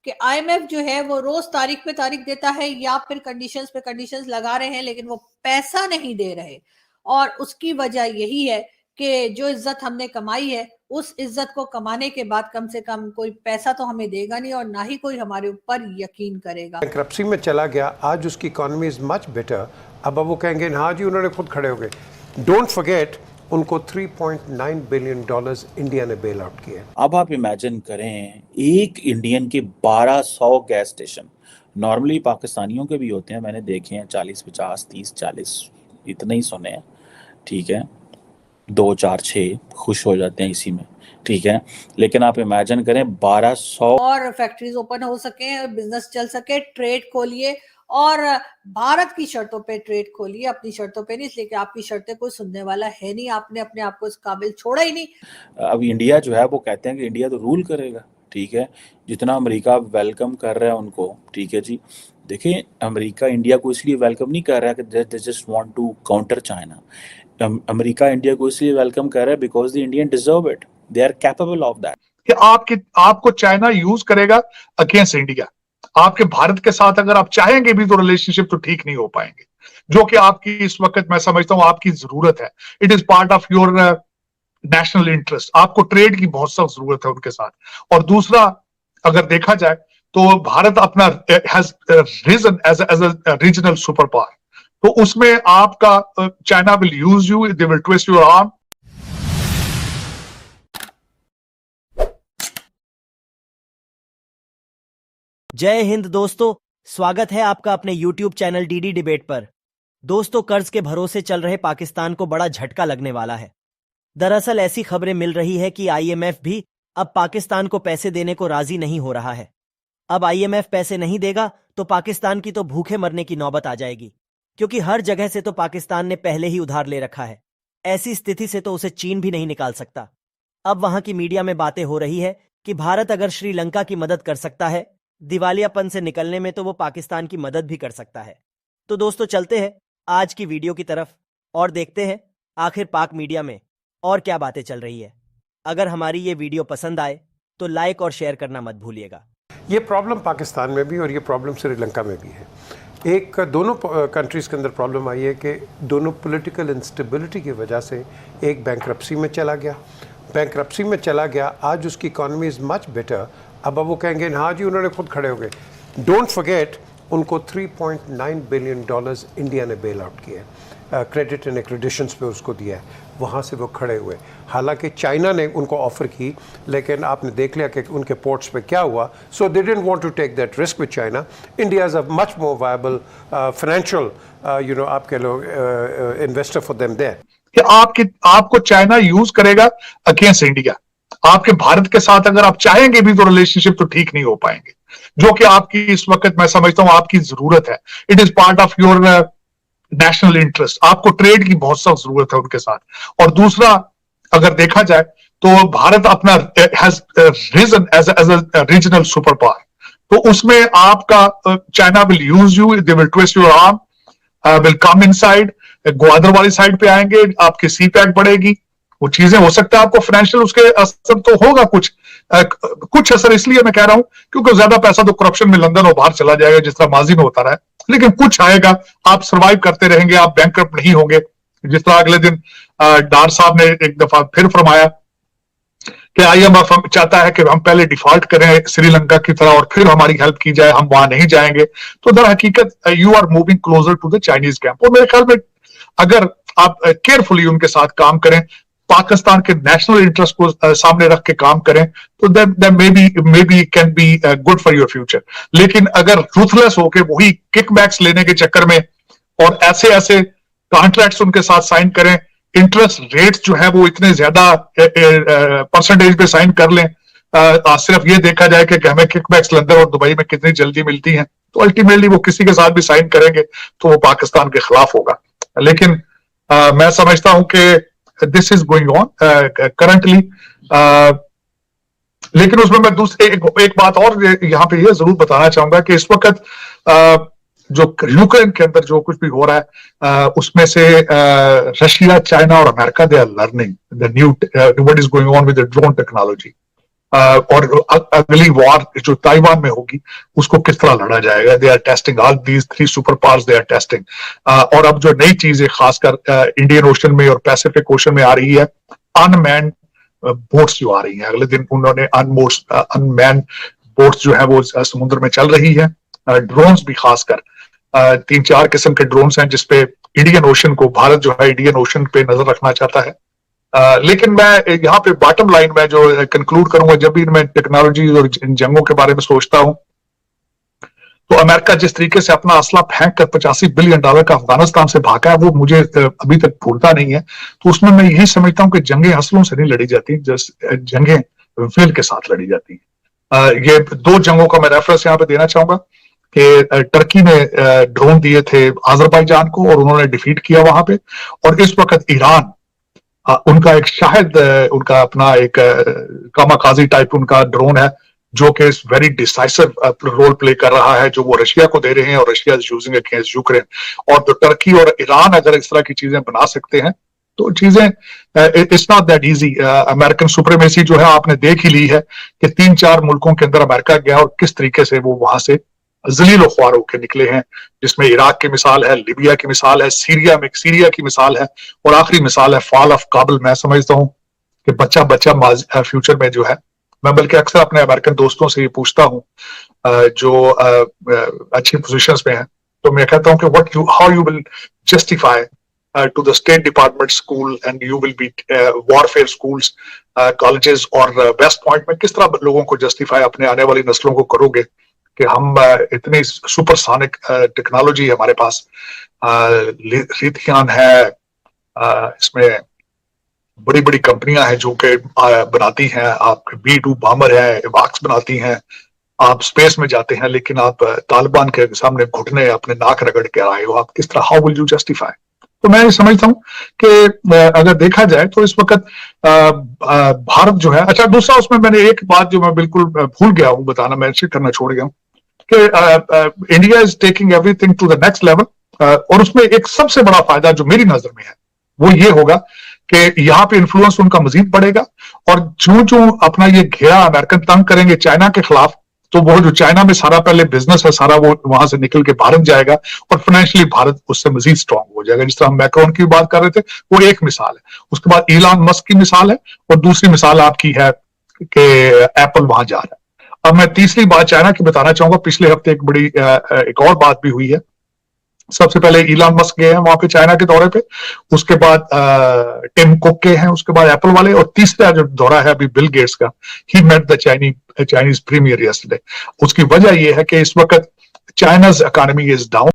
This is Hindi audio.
कि आईएमएफ जो है वो रोज तारीख पे तारीख देता है या फिर कंडीशंस पे कंडीशंस लगा रहे हैं, लेकिन वो पैसा नहीं दे रहे। और उसकी वजह यही है कि जो इज्जत हमने कमाई है, उस इज्जत को कमाने के बाद कम से कम कोई पैसा तो हमें देगा नहीं और ना ही कोई हमारे ऊपर यकीन करेगा। बैंक्रप्सी में चला गया, आज उसकी इकोनॉमी इज मच बेटर। अब वो कहेंगे हाँ जी, उन्होंने खुद खड़े हो गए। डोंट फॉरगेट, उनको $3.9 बिलियन इंडिया ने बेल आउट किया। अब आप इमेजिन करें, एक इंडियन के 1200 गैस स्टेशन, नॉर्मली पाकिस्तानियों के भी होते हैं, मैंने देखे हैं 40, 50, 30, 40, इतने ही सुने हैं, ठीक है, 2, 4, 6 खुश हो जाते हैं इसी में, ठीक है। लेकिन आप इमेजिन करें 1200 और फैक्ट्रीज ओपन हो सके, बिजनेस चल सके, ट्रेड खोलिए और भारत की शर्तों पे ट्रेड खोलिए, अपनी शर्तों पे नहीं, इसलिए कि आपकी शर्तें कोई सुनने वाला है नहीं, आपने अपने आप को इस काबिल छोड़ा ही नहीं। अब इंडिया जो है वो कहते हैं कि इंडिया तो रूल करेगा, ठीक है, जितना अमेरिका वेलकम कर रहा है उनको, ठीक है जी। देखिए, अमेरिका इंडिया को इसलिए वेलकम नहीं कर रहा है कि they just want to counter China. America India को इसलिए वेलकम कर रहा है because the Indian deserve it, they are capable of that. कि आपको चाइना यूज करेगा अगेंस्ट इंडिया। आपके भारत के साथ अगर आप चाहेंगे भी तो रिलेशनशिप तो ठीक नहीं हो पाएंगे, जो कि आपकी इस वक्त मैं समझता हूं आपकी जरूरत है। It is part of your national interest. आपको ट्रेड की बहुत सख्त जरूरत है उनके साथ। और दूसरा, अगर देखा जाए तो भारत अपना has risen as a regional super power, तो उसमें आपका China will use you, they will twist your arm. जय हिंद दोस्तों, स्वागत है आपका अपने YouTube चैनल डीडी डिबेट पर। दोस्तों, कर्ज के भरोसे चल रहे पाकिस्तान को बड़ा झटका लगने वाला है। दरअसल ऐसी खबरें मिल रही है कि आईएमएफ भी अब पाकिस्तान को पैसे देने को राजी नहीं हो रहा है। अब आईएमएफ पैसे नहीं देगा तो पाकिस्तान की तो भूखे मरने की नौबत आ जाएगी, क्योंकि हर जगह से तो पाकिस्तान ने पहले ही उधार ले रखा है। ऐसी स्थिति से तो उसे चीन भी नहीं निकाल सकता। अब वहां की मीडिया में बातें हो रही है कि भारत अगर श्रीलंका की मदद कर सकता है, दिवालियापन से निकलने में, तो वो पाकिस्तान की मदद भी कर सकता है। तो दोस्तों, चलते हैं आज की वीडियो की तरफ और देखते हैं आखिर पाक मीडिया में और क्या बातें चल रही है। अगर हमारी ये वीडियो पसंद आए तो लाइक और शेयर करना मत भूलिएगा। ये प्रॉब्लम पाकिस्तान में भी और ये प्रॉब्लम श्रीलंका में भी है। एक दोनों कंट्रीज़ के अंदर प्रॉब्लम आई है कि दोनों पॉलिटिकल इंस्टेबिलिटी की वजह से एक बैंक्रप्सी में चला गया, आज उसकी इकोनॉमी इज़ मच बेटर। अब वो कहेंगे हाँ जी, उन्होंने खुद खड़े हो गए। डोंट फॉरगेट, उनको $3.9 बिलियन इंडिया ने बेल आउट किया, क्रेडिट एंड एक्रेडिशंस पे उसको दिया है, वहाँ से वो खड़े हुए। हालांकि चाइना ने उनको ऑफ़र की, लेकिन आपने देख लिया कि उनके पोर्ट्स पे क्या हुआ। So they didn't want to take that risk with China. India is a much more viable financial आप कह लो इन्वेस्टर फॉर देम देयर। कि आपको चाइना यूज करेगा अगेंस्ट इंडिया। आपके भारत के साथ अगर आप चाहेंगे भी तो रिलेशनशिप तो ठीक नहीं हो पाएंगे, जो कि आपकी इस वक्त मैं समझता हूं आपकी जरूरत है। It is part of your national interest. आपको ट्रेड की बहुत सख्त जरूरत है उनके साथ। और दूसरा, अगर देखा जाए तो भारत अपना has risen as a regional super power, तो उसमें आपका China will use you, they will twist your arm, will come inside, Gwadar वाली साइड पे आएंगे, आपकी सी पैक बढ़ेगी, वो चीजें हो सकता है। आपको फाइनेंशियल उसके असर तो होगा, कुछ असर इसलिए मैं कह रहा हूं क्योंकि ज्यादा पैसा तो करप्शन में लंदन और बाहर चला जाएगा, जिस तरह माजी में होता रहा है, लेकिन कुछ आएगा। आप सर्वाइव करते रहेंगे, आप बैंकरप्ट नहीं होंगे। जिस तरह अगले दिन डार साहब ने एक दफा फिर फरमाया कि आईएमएफ चाहता है कि हम पहले डिफॉल्ट करें श्रीलंका की तरह और फिर हमारी हेल्प की जाए, हम वहां नहीं जाएंगे। तो दर हकीकत you are moving closer to the Chinese camp. और मेरे ख्याल में अगर आप केयरफुली उनके साथ काम करें, पाकिस्तान के नेशनल इंटरेस्ट को सामने रख के काम करें, तो may be can be good for your future. लेकिन अगर रूथलेस होके वही किकबैक्स लेने के चक्कर में और ऐसे कॉन्ट्रैक्ट्स उनके साथ साइन करें, इंटरेस्ट रेट्स जो है वो इतने ज्यादा परसेंटेज पे साइन कर लें, सिर्फ ये देखा जाए कि हमें किकबैक्स लंदन और दुबई में कितनी जल्दी मिलती हैं, तो अल्टीमेटली वो किसी के साथ भी साइन करेंगे तो वो पाकिस्तान के खिलाफ होगा। लेकिन मैं समझता हूं कि this is going on currently. लेकिन उसमें मैं दूसरी एक बात और यहाँ पे ये जरूर बताना चाहूंगा कि इस वक्त जो यूक्रेन के अंदर जो कुछ भी हो रहा है, उसमें से रशिया, चाइना और America they are learning the new what is going on with the drone technology. और अगली वॉर जो ताइवान में होगी उसको किस तरह लड़ा जाएगा। They are testing all these 3 super powers, they are testing. और अब जो नई चीजें खासकर इंडियन ओशन में और पैसिफिक ओशन में आ रही है, अनमैन बोट्स जो आ रही हैं। अगले दिन उन्होंने अनमैन बोट्स जो है वो समुद्र में चल रही है। ड्रोन्स भी खासकर 3-4 किस्म के ड्रोन्स हैं जिसपे इंडियन ओशन को, भारत जो है इंडियन ओशन पे नजर रखना चाहता है। लेकिन मैं यहाँ पे बॉटम लाइन में जो कंक्लूड करूंगा, जब भी मैं टेक्नोलॉजी और इन जंगों के बारे में सोचता हूं, तो अमेरिका जिस तरीके से अपना असला फेंक कर $85 बिलियन का अफगानिस्तान से भागा है, वो मुझे अभी तक भूलता नहीं है। तो उसमें मैं यही समझता हूं कि जंगें असलों से नहीं लड़ी जाती, जंगें विल के साथ लड़ी जाती हैं। ये 2 जंगों का मैं रेफरेंस यहाँ पे देना चाहूंगा कि टर्की ने ड्रोन दिए थे अजरबैजान को और उन्होंने डिफीट किया वहां पे। और इस वक्त ईरान, उनका एक शायद उनका अपना एक कामाकाजी टाइप उनका ड्रोन है जो कि वेरी डिसाइसिव रोल प्ले कर रहा है, जो वो रशिया को दे रहे हैं और Russia is using against Ukraine. और तो टर्की और ईरान अगर इस तरह की चीजें बना सकते हैं तो चीजें, it's not that easy. American supremacy जो है आपने देख ही ली है कि 3-4 मुल्कों के अंदर अमेरिका गया और किस तरीके से वो वहां से जलील ख्वार होकर निकले हैं, जिसमें इराक की मिसाल है, लिबिया की मिसाल है, सीरिया की मिसाल है, और आखिरी मिसाल है फॉल ऑफ काबुल। मैं समझता हूं कि बच्चा फ्यूचर में जो है, मैं बल्कि अक्सर अपने अमेरिकन दोस्तों से ये पूछता हूं जो अच्छी पोजीशंस में है, तो मैं कहता हूं कि how you will justify to the State Department school and you will be warfare schools, colleges और West Point में किस तरह लोगों को justify अपने आने वाली नस्लों को करोगे कि हम इतनी सुपरसोनिक टेक्नोलॉजी हमारे पास, लिथियन है, इसमें बड़ी बड़ी कंपनियां हैं जो कि बनाती हैं, आपके B-2 बॉम्बर है, एवाक्स बनाती हैं, आप स्पेस में जाते हैं लेकिन आप तालिबान के सामने घुटने अपने नाक रगड़ के आए हो, आप किस तरह, हाउ विल यू जस्टिफाई। तो मैं समझता हूं कि अगर देखा जाए तो इस वक्त भारत जो है, अच्छा दूसरा उसमें मैंने एक बात जो मैं बिल्कुल भूल गया हूं बताना, मैं करना छोड़ गया हूं कि India is taking everything to the next level. और उसमें एक सबसे बड़ा फायदा जो मेरी नजर में है वो ये होगा कि यहाँ पे इन्फ्लुएंस उनका मजीद बढ़ेगा, और जो अपना ये घेरा अमेरिकन तंग करेंगे चाइना के खिलाफ, तो वो जो चाइना में सारा पहले बिजनेस है सारा वो वहां से निकल के भारत जाएगा और फाइनेंशियली भारत उससे मजीद स्ट्रांग हो जाएगा। जिस तरह हम मैक्रोन की बात कर रहे थे, वो एक मिसाल है। उसके बाद इलॉन मस्क की मिसाल है, और दूसरी मिसाल आपकी है कि एप्पल वहां जा रहा है। अब मैं तीसरी बात चाइना की बताना चाहूंगा। पिछले हफ्ते एक बड़ी एक और बात भी हुई है। सबसे पहले इलॉन मस्क गए हैं वहां पे चाइना के दौरे पे, उसके बाद टिम कुक के हैं, उसके बाद एप्पल वाले, और तीसरा जो दौरा है अभी बिल गेट्स का, he met the Chinese premier yesterday. उसकी वजह यह है कि इस वक्त चाइनाज इकोनॉमी इज डाउन।